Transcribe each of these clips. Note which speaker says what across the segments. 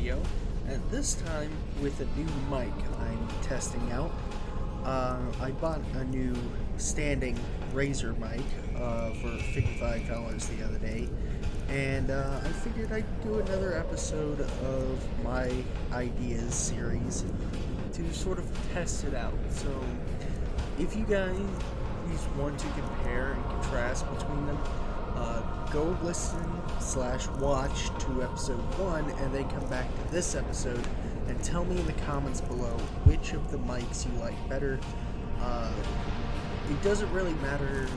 Speaker 1: audio, and this time with a new mic I'm testing out. I bought a new standing Razer mic for $55 the other day, and I figured I'd do another episode of my ideas series to sort of test it out. So if you guys want to compare and contrast between them, go listen/watch to episode 1 and then come back to this episode and tell me in the comments below which of the mics you like better. It doesn't really matter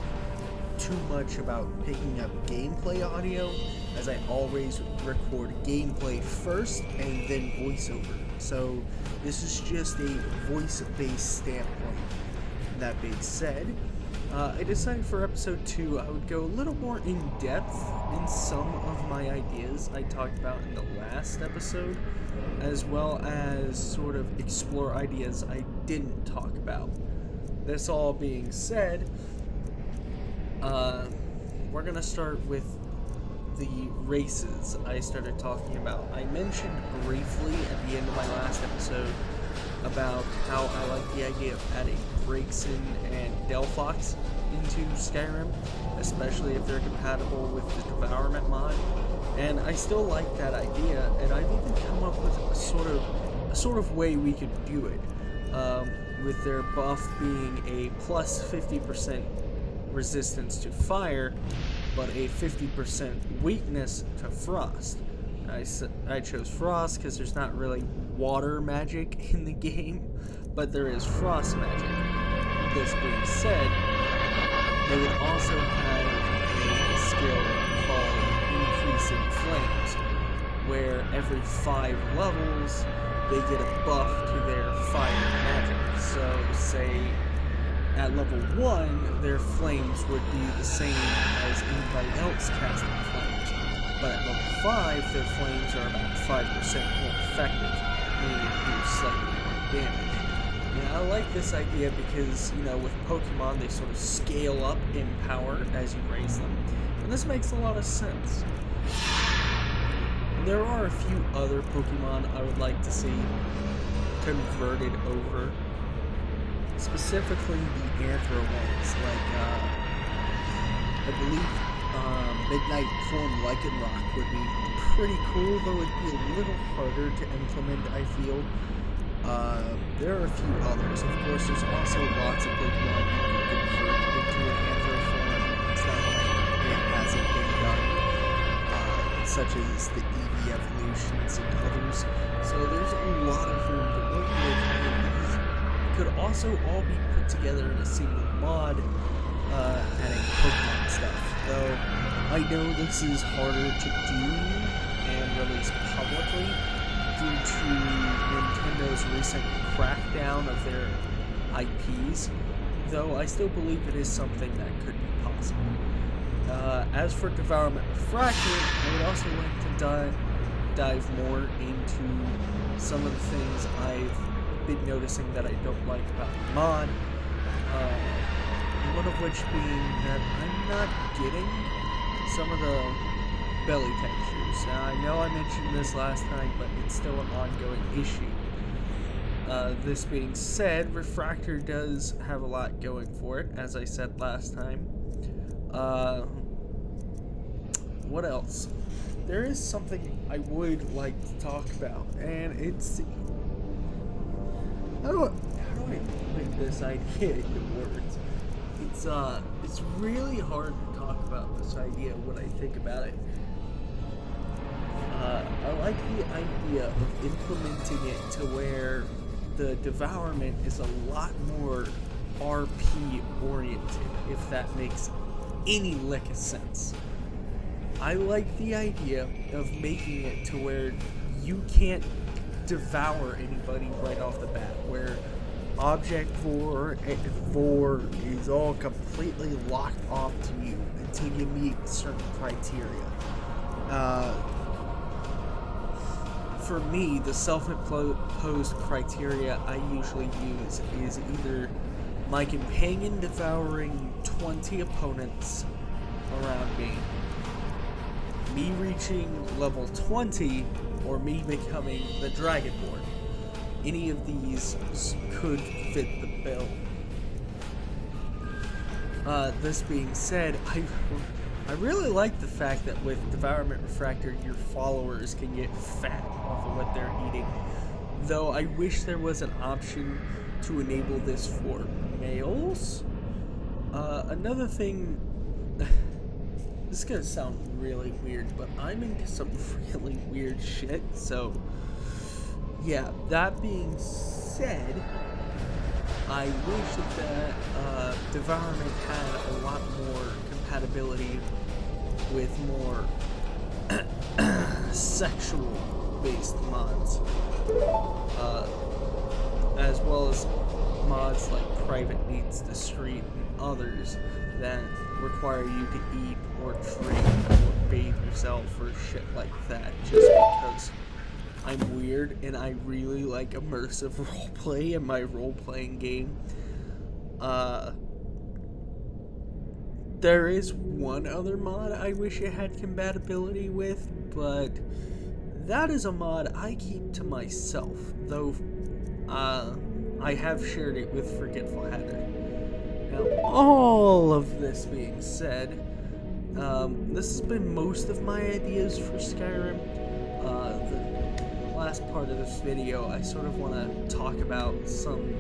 Speaker 1: too much about picking up gameplay audio, as I always record gameplay first and then voiceover. So this is just a voice-based standpoint. That being said, I decided for episode 2 I would go a little more in depth in some of my ideas I talked about in the last episode, as well as sort of explore ideas I didn't talk about. This all being said, we're gonna start with the races I started talking about. I mentioned briefly at the end of my last episode about how I like the idea of adding Gregson and Delphox into Skyrim, especially if they're compatible with the Devourment mod, and I still like that idea, and I've even come up with a sort of way we could do it, with their buff being a plus 50% resistance to fire, but a 50% weakness to frost. I chose frost because there's not really water magic in the game, but there is frost magic. This being said, they would also have a skill called Increasing Flames, where every 5 levels they get a buff to their fire magic. So say at level 1 their flames would be the same as anybody else casting flames, but at level 5 their flames are about 5% more effective, meaning it do slightly more damage. And I like this idea because, with Pokemon they sort of scale up in power as you raise them, and this makes a lot of sense. There are a few other Pokemon I would like to see converted over, specifically the Anthro ones, like I believe Midnight Form Lycanroc would be pretty cool, though it'd be a little harder to implement, I feel. There are a few others. Of course, there's also lots of Pokemon you can convert into an Anthro form. It's not like it hasn't been done, such as the Eevee evolutions and others. So there's a lot of room to work with, and these could also all be put together in a single mod, adding Pokemon stuff. Though I know this is harder to do and release publicly due to Nintendo's recent crackdown of their IPs, though I still believe it is something that could be possible. As for Devourment Refracted, I would also like to dive more into some of the things I've been noticing that I don't like about the mod, one of which being that I'm not getting some of the belly textures. Now, I know I mentioned this last time, but it's still an ongoing issue. This being said, Refractor does have a lot going for it, as I said last time. What else? There is something I would like to talk about, and it's... How do I put this idea into words? It's really hard to talk about this idea when I think about it. I like the idea of implementing it to where the Devourment is a lot more RP oriented, if that makes any lick of sense. I like the idea of making it to where you can't devour anybody right off the bat, where Object Vor is all completely locked off to you until you meet certain criteria. For me, the self-imposed criteria I usually use is either my companion devouring 20 opponents around me reaching level 20, or me becoming the Dragonborn. Any of these could fit the bill. This being said, I really like the fact that with Devourment Refractor, your followers can get fat off of what they're eating. Though I wish there was an option to enable this for males. Another thing, this is gonna sound really weird, but I'm into some really weird shit, so yeah, that being said, I wish that Devourment had a lot more compatibility with more sexual-based mods, as well as mods like Private Meets the Street and others that require you to eat or drink or bathe yourself or shit like that, just because I'm weird and I really like immersive roleplay in my role-playing game. There is one other mod I wish it had compatibility with, but that is a mod I keep to myself, though I have shared it with Forgetful Hatter. Now, all of this being said, this has been most of my ideas for Skyrim. The last part of this video, I sort of want to talk about some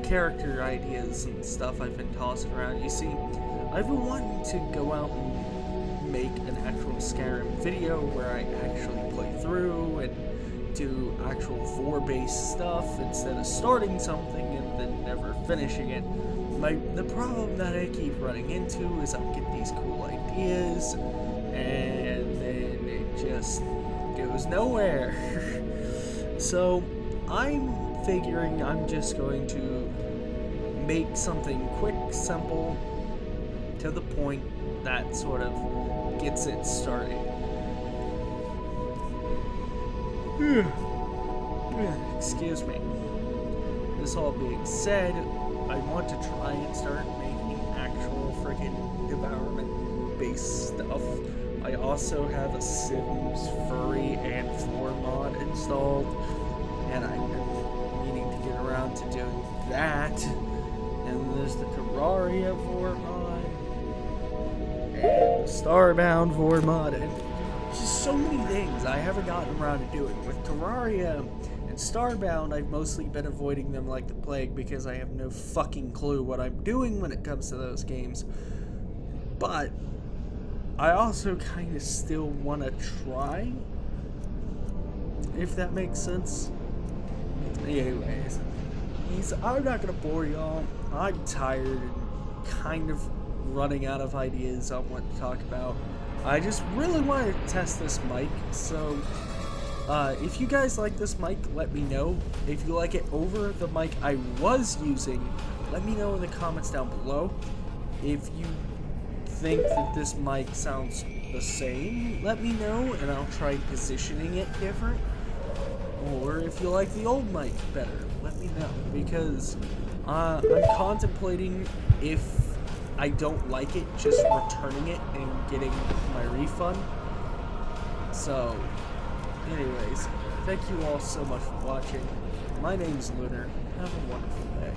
Speaker 1: character ideas and stuff I've been tossing around. You see, I've been wanting to go out and make an actual Skyrim video where I actually play through and do actual Vor-based stuff instead of starting something and then never finishing it. The problem that I keep running into is I get these cool ideas and then it just goes nowhere. So I'm figuring I'm just going to make something quick, simple, to the point that sort of gets it started. Excuse me. This all being said, I want to try and start making actual friggin' Devourment-based stuff. I also have a Sims Furry and Vor mod installed, and I've been meaning to get around to doing that. And there's the Terraria Vor mod, and the Starbound Vor mod, and just so many things I haven't gotten around to doing. With Terraria and Starbound, I've mostly been avoiding them like the plague because I have no fucking clue what I'm doing when it comes to those games. But I also kind of still want to try, if that makes sense. Anyways, I'm not going to bore y'all. I'm tired and kind of running out of ideas on what to talk about. I just really want to test this mic, so if you guys like this mic, let me know. If you like it over the mic I was using, let me know in the comments down below. If you think that this mic sounds the same, let me know, and I'll try positioning it different. Or if you like the old mic better, let me know, because I'm contemplating, if I don't like it, just returning it and getting my refund. So, anyways, thank you all so much for watching. My name's Lunar. Have a wonderful day.